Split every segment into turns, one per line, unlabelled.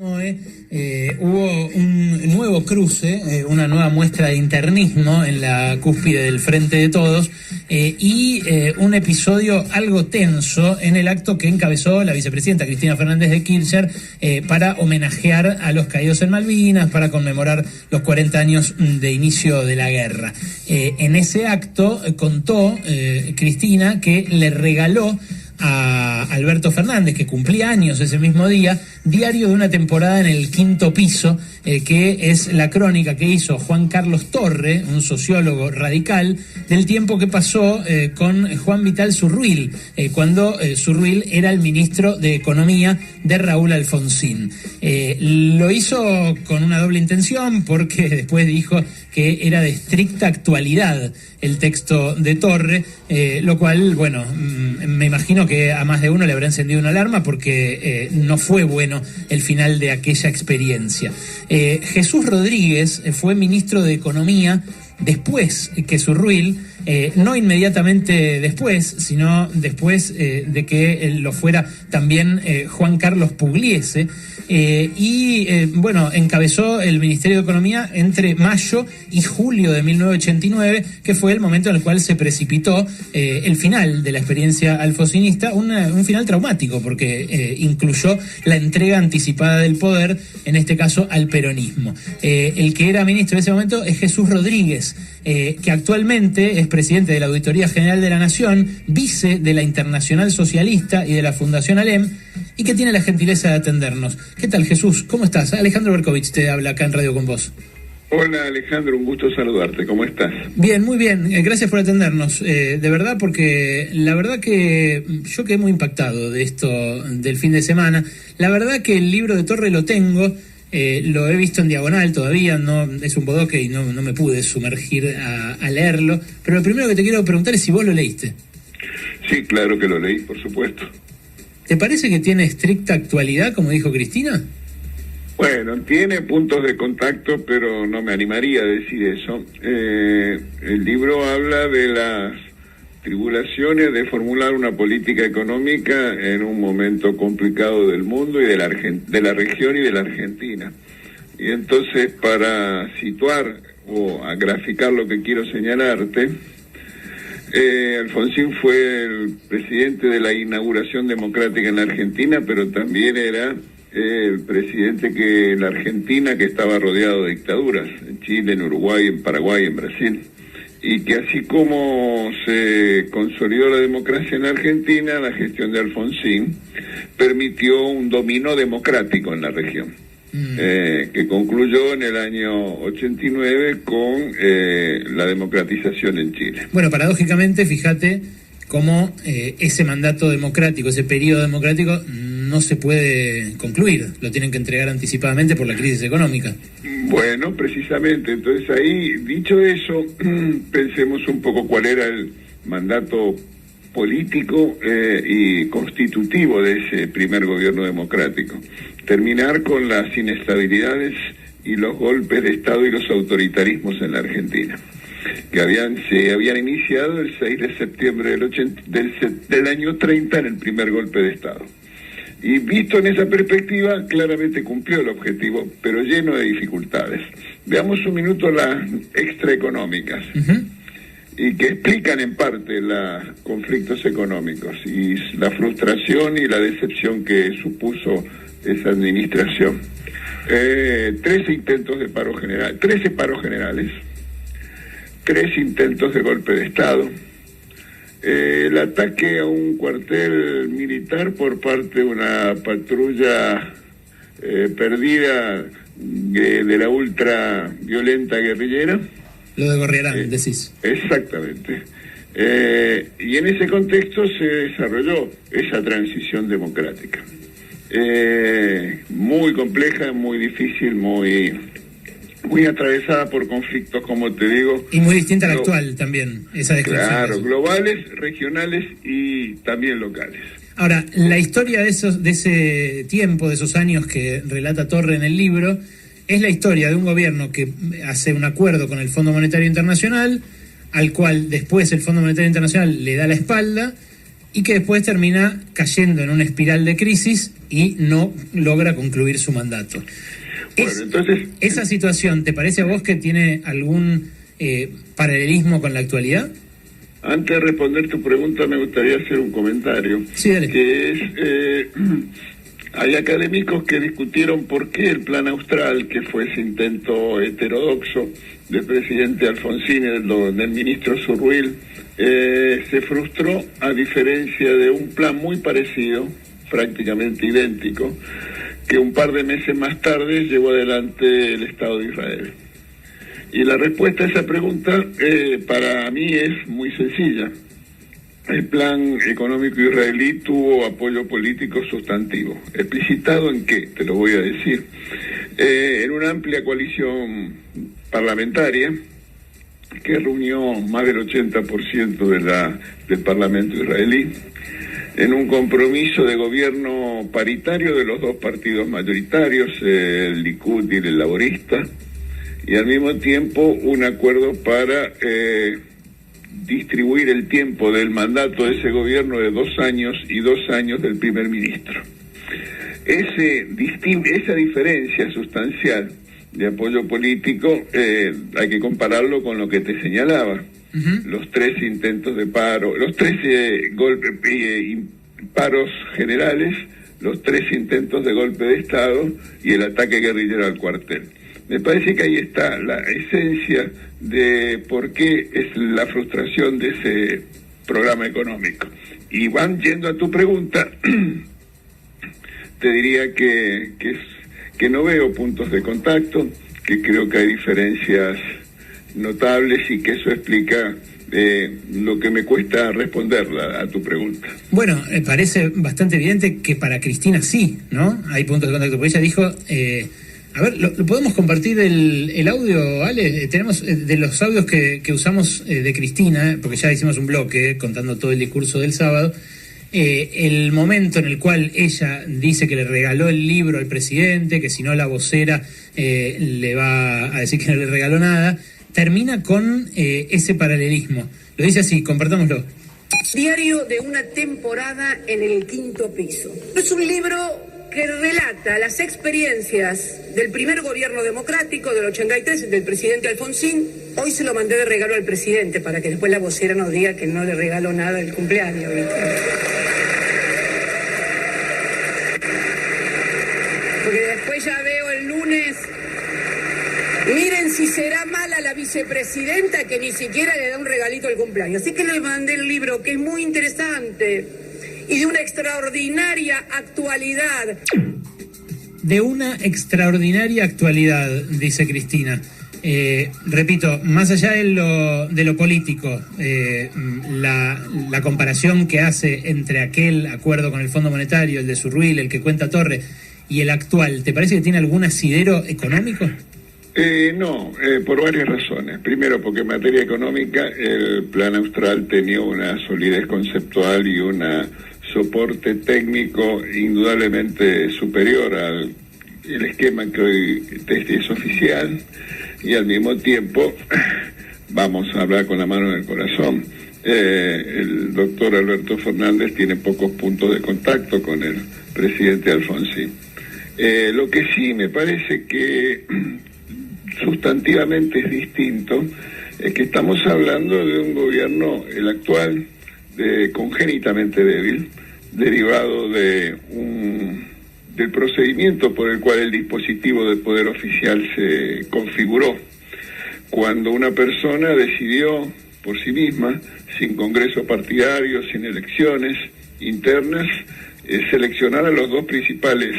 Hubo un nuevo cruce, una nueva muestra de internismo en la cúspide del Frente de Todos y un episodio algo tenso en el acto que encabezó la vicepresidenta Cristina Fernández de Kirchner para homenajear a los caídos en Malvinas, para conmemorar los 40 años de inicio de la guerra. En ese acto contó Cristina que le regaló a Alberto Fernández, que cumplía años ese mismo día, diario de una temporada en el Quinto Piso, que es la crónica que hizo Juan Carlos Torre, un sociólogo radical, del tiempo que pasó con Juan Vital Zurruil, cuando Zurruil era el ministro de Economía de Raúl Alfonsín. Lo hizo con una doble intención, porque después dijo que era de estricta actualidad el texto de Torre, lo cual, bueno, me imagino que a más de uno le habrá encendido una alarma, porque no fue bueno el final de aquella experiencia. Jesús Rodríguez fue ministro de Economía después que Zurruil, no inmediatamente después, sino después de que lo fuera también Juan Carlos Pugliese, bueno, encabezó el Ministerio de Economía entre mayo y julio de 1989, que fue el momento en el cual se precipitó el final de la experiencia alfonsinista, un final traumático, porque incluyó la entrega anticipada del poder, en este caso al peronismo. El que era ministro en ese momento es Jesús Rodríguez, que actualmente es presidente de la Auditoría General de la Nación, vice de la Internacional Socialista y de la Fundación Alem, y que tiene la gentileza de atendernos. ¿Qué tal, Jesús? ¿Cómo estás? Alejandro Berkovich te habla acá en Radio con vos.
Hola, Alejandro, un gusto saludarte. ¿Cómo estás?
Bien, muy bien. Gracias por atendernos. De verdad, porque la verdad que yo quedé muy impactado de esto del fin de semana. La verdad que el libro de Torre lo tengo, lo he visto en diagonal todavía, no es un bodoque y no me pude sumergir a leerlo. Pero lo primero que te quiero preguntar es si vos lo leíste.
Sí, claro que lo leí, por supuesto.
¿Te parece que tiene estricta actualidad, como dijo Cristina?
Bueno, tiene puntos de contacto, pero no me animaría a decir eso. El libro habla de las tribulaciones de formular una política económica en un momento complicado del mundo y de la región y de la Argentina. Y entonces, para situar o a graficar lo que quiero señalarte, Alfonsín fue el presidente de la inauguración democrática en la Argentina, pero también era el presidente que la Argentina, que estaba rodeado de dictaduras, en Chile, en Uruguay, en Paraguay, en Brasil, y que así como se consolidó la democracia en Argentina, la gestión de Alfonsín permitió un dominio democrático en la región, que concluyó en el año 89 con la democratización en Chile.
Bueno, paradójicamente, fíjate cómo ese mandato democrático, ese periodo democrático, no se puede concluir, lo tienen que entregar anticipadamente por la crisis económica.
Bueno, precisamente, entonces ahí, dicho eso, pensemos un poco cuál era el mandato político y constitutivo de ese primer gobierno democrático. Terminar con las inestabilidades y los golpes de Estado y los autoritarismos en la Argentina, que se habían iniciado el 6 de septiembre del año 30 en el primer golpe de Estado. Y visto en esa perspectiva, claramente cumplió el objetivo, pero lleno de dificultades. Veamos un minuto las extraeconómicas, y que explican en parte los conflictos económicos y la frustración y la decepción que supuso esa administración. 13 intentos de paro general, 13 paros generales, 3 intentos de golpe de Estado, el ataque a un cuartel militar por parte de una patrulla perdida de la ultra violenta guerrillera.
Lo de Gorriarán, decís.
Exactamente. Y en ese contexto se desarrolló esa transición democrática. Muy compleja, muy difícil, muy atravesada por conflictos, como te digo.
Y muy distinta a la actual también, esa descripción.
Claro, globales, regionales y también locales.
Ahora, la historia de ese tiempo, de esos años que relata Torre en el libro, es la historia de un gobierno que hace un acuerdo con el Fondo Monetario Internacional, al cual después el Fondo Monetario Internacional le da la espalda, y que después termina cayendo en una espiral de crisis y no logra concluir su mandato.
Bueno, entonces,
¿esa situación te parece a vos que tiene algún paralelismo con la actualidad?
Antes de responder tu pregunta me gustaría hacer un comentario.
Sí, dale.
Que es, hay académicos que discutieron por qué el Plan Austral, que fue ese intento heterodoxo del presidente Alfonsín y del ministro Zurruil, se frustró, a diferencia de un plan muy parecido, prácticamente idéntico, que un par de meses más tarde llevó adelante el Estado de Israel. Y la respuesta a esa pregunta para mí es muy sencilla. El plan económico israelí tuvo apoyo político sustantivo. ¿Explicitado en qué? Te lo voy a decir. En una amplia coalición parlamentaria que reunió más del 80% del Parlamento israelí, en un compromiso de gobierno paritario de los dos partidos mayoritarios, el Likud y el Laborista, y al mismo tiempo un acuerdo para distribuir el tiempo del mandato de ese gobierno de 2 años y 2 años del primer ministro. Esa diferencia sustancial de apoyo político hay que compararlo con lo que te señalaba. Uh-huh. Los 3 intentos de paro, los 3 paros generales, los 3 intentos de golpe de Estado y el ataque guerrillero al cuartel. Me parece que ahí está la esencia de por qué es la frustración de ese programa económico. Y van yendo a tu pregunta, te diría que no veo puntos de contacto, que creo que hay diferencias notables y que eso explica lo que me cuesta responder a tu pregunta.
Bueno, parece bastante evidente que para Cristina sí, ¿no? Hay puntos de contacto, porque ella dijo... a ver, ¿lo podemos compartir el audio, Ale? Tenemos de los audios que usamos de Cristina, porque ya hicimos un bloque contando todo el discurso del sábado, el momento en el cual ella dice que le regaló el libro al presidente, que si no la vocera le va a decir que no le regaló nada, termina con ese paralelismo. Lo dice así, compartámoslo.
Diario de una temporada en el 5º piso. Es un libro que relata las experiencias del primer gobierno democrático del 83 del presidente Alfonsín. Hoy se lo mandé de regalo al presidente para que después la vocera nos diga que no le regaló nada del cumpleaños, ¿viste? Porque después ya veo el lunes, miren si será mala la vicepresidenta que ni siquiera le da un regalito al cumpleaños. Así que le mandé el libro, que es muy interesante y de una extraordinaria actualidad.
De una extraordinaria actualidad, dice Cristina. Repito, más allá de lo político, la comparación que hace entre aquel acuerdo con el Fondo Monetario, el de Zurruil, el que cuenta Torre, y el actual, ¿te parece que tiene algún asidero económico?
No, por varias razones. Primero, porque en materia económica el Plan Austral tenía una solidez conceptual y una soporte técnico indudablemente superior al esquema que hoy es oficial, y al mismo tiempo vamos a hablar con la mano en el corazón. El doctor Alberto Fernández tiene pocos puntos de contacto con el presidente Alfonsín. Lo que sí me parece que sustantivamente es distinto es que estamos hablando de un gobierno, el actual, congénitamente débil, derivado del procedimiento por el cual el dispositivo del poder oficial se configuró, cuando una persona decidió por sí misma, sin congreso partidario, sin elecciones internas, seleccionar a los 2 principales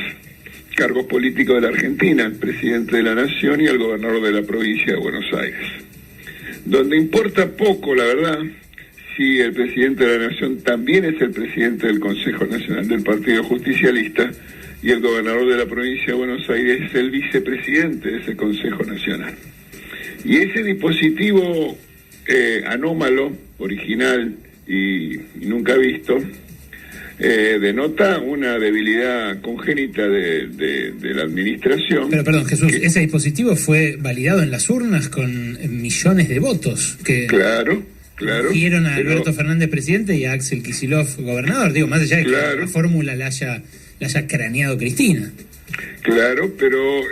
cargos políticos de la Argentina, el presidente de la Nación y el gobernador de la provincia de Buenos Aires, donde importa poco, la verdad, si el presidente de la Nación también es el presidente del Consejo Nacional del Partido Justicialista y el gobernador de la provincia de Buenos Aires es el vicepresidente de ese Consejo Nacional. Y ese dispositivo anómalo, original y nunca visto, denota una debilidad congénita de la administración.
Pero perdón, Jesús, ese dispositivo fue validado en las urnas con millones de votos.
Claro, Claro,
dieron a Alberto Fernández presidente y a Axel Kicillof gobernador. Digo, más allá de que la fórmula la haya craneado Cristina.
Claro, pero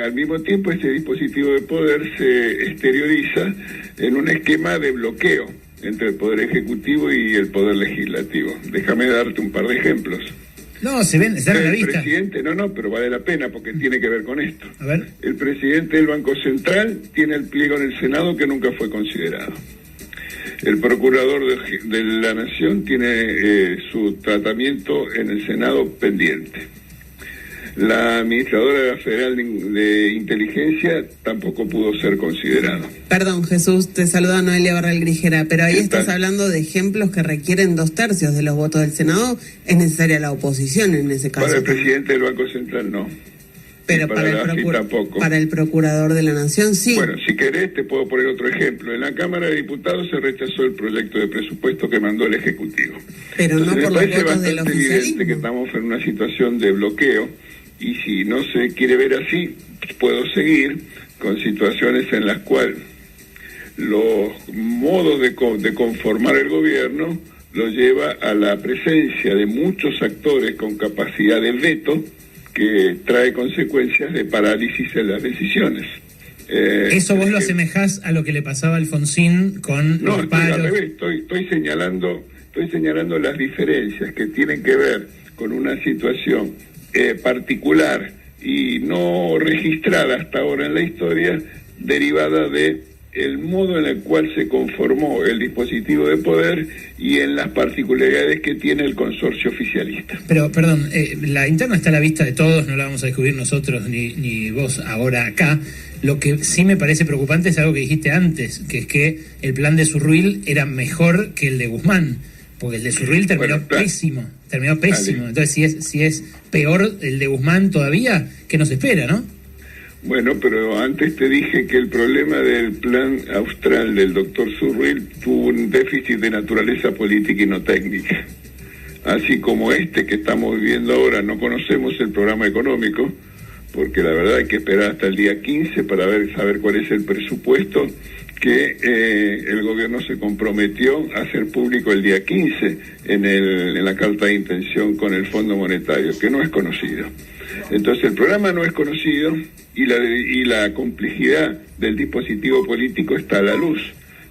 al mismo tiempo este dispositivo de poder se exterioriza en un esquema de bloqueo entre el Poder Ejecutivo y el Poder Legislativo. Déjame darte un par de ejemplos.
No, están a la vista.
Presidente, pero vale la pena porque tiene que ver con esto.
A ver.
El presidente del Banco Central tiene el pliego en el Senado que nunca fue considerado. El procurador de la Nación tiene su tratamiento en el Senado pendiente. La administradora federal de inteligencia tampoco pudo ser considerada.
Perdón, Jesús, te saluda Noelia Barral Grijera, pero ahí estás hablando de ejemplos que requieren 2/3 de los votos del Senado. Es necesaria la oposición en ese caso.
Para el presidente del Banco Central no.
Pero para el procurador de la Nación sí.
Bueno, si querés te puedo poner otro ejemplo. En la Cámara de Diputados se rechazó el proyecto de presupuesto que mandó el Ejecutivo.
Pero
entonces,
no por los votos del oficialismo.
Es evidente que estamos en una situación de bloqueo y si no se quiere ver así, puedo seguir con situaciones en las cuales los modos de conformar el gobierno lo lleva a la presencia de muchos actores con capacidad de veto que trae consecuencias de parálisis en las decisiones.
Eso vos lo asemejás a lo que le pasaba a Alfonsín con los paros.
No, al revés, estoy señalando las diferencias que tienen que ver con una situación particular y no registrada hasta ahora en la historia, derivada de el modo en el cual se conformó el dispositivo de poder y en las particularidades que tiene el consorcio oficialista.
Pero, perdón, la interna está a la vista de todos, no la vamos a descubrir nosotros ni vos ahora acá. Lo que sí me parece preocupante es algo que dijiste antes, que es que el plan de Zurril era mejor que el de Guzmán, porque el de Zurril terminó pésimo. Entonces, si es peor el de Guzmán todavía, ¿qué nos espera, no?
Bueno, pero antes te dije que el problema del plan austral del doctor Zurril tuvo un déficit de naturaleza política y no técnica. Así como este que estamos viviendo ahora, no conocemos el programa económico, porque la verdad hay que esperar hasta el día 15 para saber cuál es el presupuesto que el gobierno se comprometió a hacer público el día 15 en la carta de intención con el Fondo Monetario, que no es conocido. Entonces el programa no es conocido y la complejidad del dispositivo político está a la luz.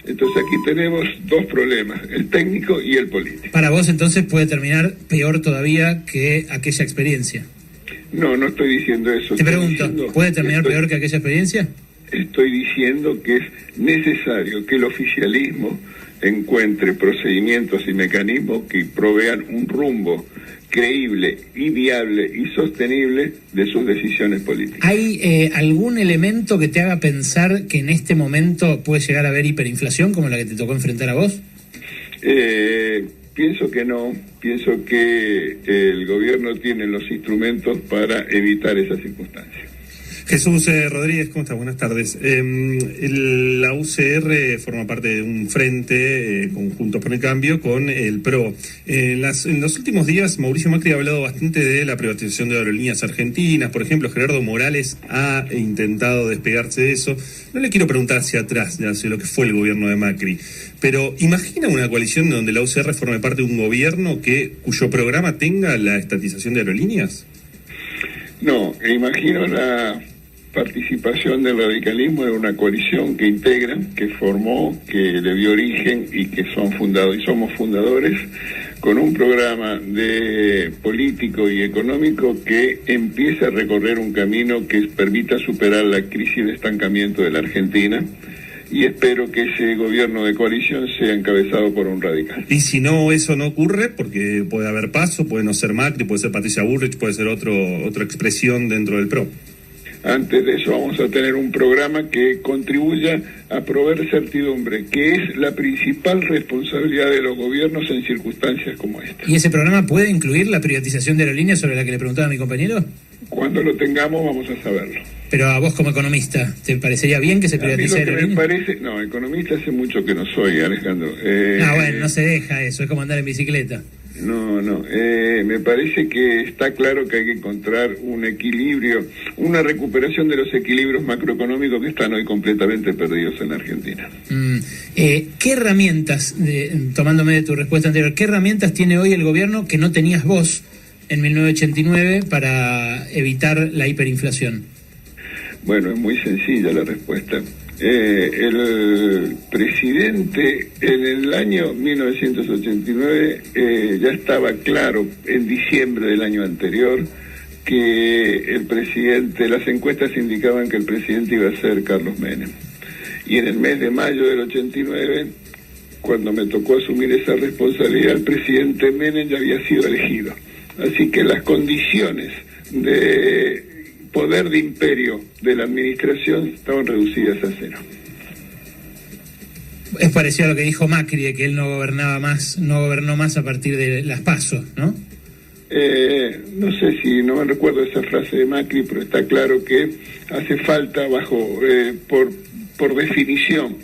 Entonces aquí tenemos dos problemas, el técnico y el político.
Para vos entonces puede terminar peor todavía que aquella experiencia.
No estoy diciendo eso.
Te pregunto, ¿puede terminar peor que aquella experiencia?
Estoy diciendo que es necesario que el oficialismo encuentre procedimientos y mecanismos que provean un rumbo creíble y viable y sostenible de sus decisiones políticas.
¿Hay algún elemento que te haga pensar que en este momento puede llegar a haber hiperinflación como la que te tocó enfrentar a vos?
Pienso que no, pienso que el gobierno tiene los instrumentos para evitar esas circunstancias.
Jesús Rodríguez, ¿cómo estás? Buenas tardes. La UCR forma parte de un frente conjunto por el cambio con el PRO. En los últimos días, Mauricio Macri ha hablado bastante de la privatización de aerolíneas argentinas. Por ejemplo, Gerardo Morales ha intentado despegarse de eso. No le quiero preguntar hacia atrás, hacia lo que fue el gobierno de Macri, pero ¿imagina una coalición donde la UCR forme parte de un gobierno cuyo programa tenga la estatización de aerolíneas?
No, imagino la participación del radicalismo en una coalición que integra, que formó, que le dio origen y que somos fundadores, con un programa de político y económico que empieza a recorrer un camino que permita superar la crisis de estancamiento de la Argentina, y espero que ese gobierno de coalición sea encabezado por un radical.
Y si no, eso no ocurre, porque puede haber paso, puede no ser Macri, puede ser Patricia Bullrich, puede ser otra expresión dentro del PRO.
Antes de eso vamos a tener un programa que contribuya a proveer certidumbre, que es la principal responsabilidad de los gobiernos en circunstancias como esta.
¿Y ese programa puede incluir la privatización de aerolíneas sobre la que le preguntaba a mi compañero?
Cuando lo tengamos vamos a saberlo.
Pero a vos como economista, ¿te parecería bien que se privatice aerolíneas?
No, economista hace mucho que no soy, Alejandro.
Bueno, no se deja eso, es como andar en bicicleta.
Me parece que está claro que hay que encontrar un equilibrio, una recuperación de los equilibrios macroeconómicos que están hoy completamente perdidos en Argentina.
¿Qué herramientas, tomándome de tu respuesta anterior, qué herramientas tiene hoy el gobierno que no tenías vos en 1989 para evitar la hiperinflación?
Bueno, es muy sencilla la respuesta. El presidente en el año 1989 ya estaba claro, en diciembre del año anterior, que el presidente, las encuestas indicaban que el presidente iba a ser Carlos Menem. Y en el mes de mayo del 89, cuando me tocó asumir esa responsabilidad, el presidente Menem ya había sido elegido. Así que las condiciones de poder de imperio de la administración estaban reducidas a cero.
Es parecido a lo que dijo Macri, de que él no gobernó más a partir de las PASO, ¿no?
No sé si, no me recuerdo esa frase de Macri, pero está claro que hace falta por definición,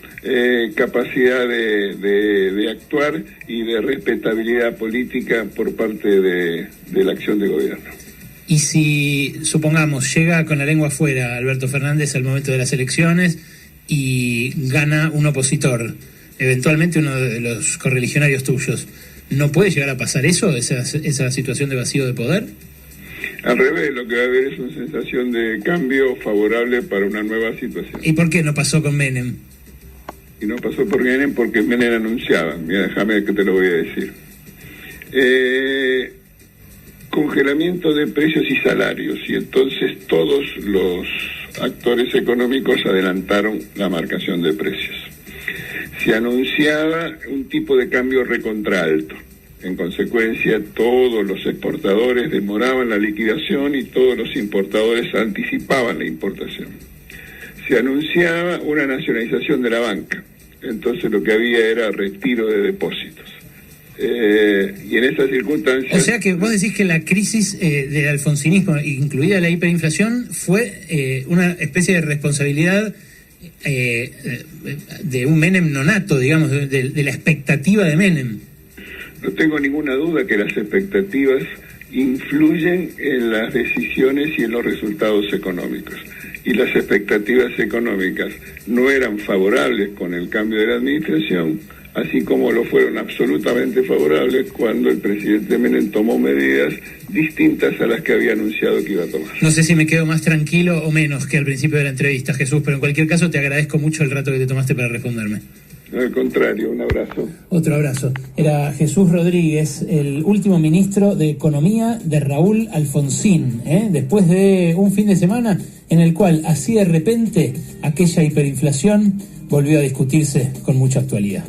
capacidad de actuar y de respetabilidad política por parte de la acción de gobierno.
Y si, supongamos, llega con la lengua afuera Alberto Fernández al momento de las elecciones y gana un opositor, eventualmente uno de los correligionarios tuyos, ¿no puede llegar a pasar eso, esa situación de vacío de poder?
Al revés, lo que va a haber es una sensación de cambio favorable para una nueva situación.
¿Y por qué no pasó con Menem?
Y no pasó por Menem porque Menem anunciaba, mira, déjame que te lo voy a decir. Congelamiento de precios y salarios, y entonces todos los actores económicos adelantaron la marcación de precios. Se anunciaba un tipo de cambio recontraalto. En consecuencia, todos los exportadores demoraban la liquidación y todos los importadores anticipaban la importación. Se anunciaba una nacionalización de la banca, entonces lo que había era retiro de depósitos. Y en esas circunstancias...
O sea que vos decís que la crisis del alfonsinismo, incluida la hiperinflación, fue una especie de responsabilidad de un Menem nonato, digamos, de la expectativa de Menem.
No tengo ninguna duda que las expectativas influyen en las decisiones y en los resultados económicos. Y las expectativas económicas no eran favorables con el cambio de la administración, así como lo fueron absolutamente favorables cuando el presidente Menem tomó medidas distintas a las que había anunciado que iba a tomar.
No sé si me quedo más tranquilo o menos que al principio de la entrevista, Jesús, pero en cualquier caso te agradezco mucho el rato que te tomaste para responderme.
Al contrario, un abrazo.
Otro abrazo. Era Jesús Rodríguez, el último ministro de Economía de Raúl Alfonsín, después de un fin de semana en el cual, así de repente, aquella hiperinflación volvió a discutirse con mucha actualidad.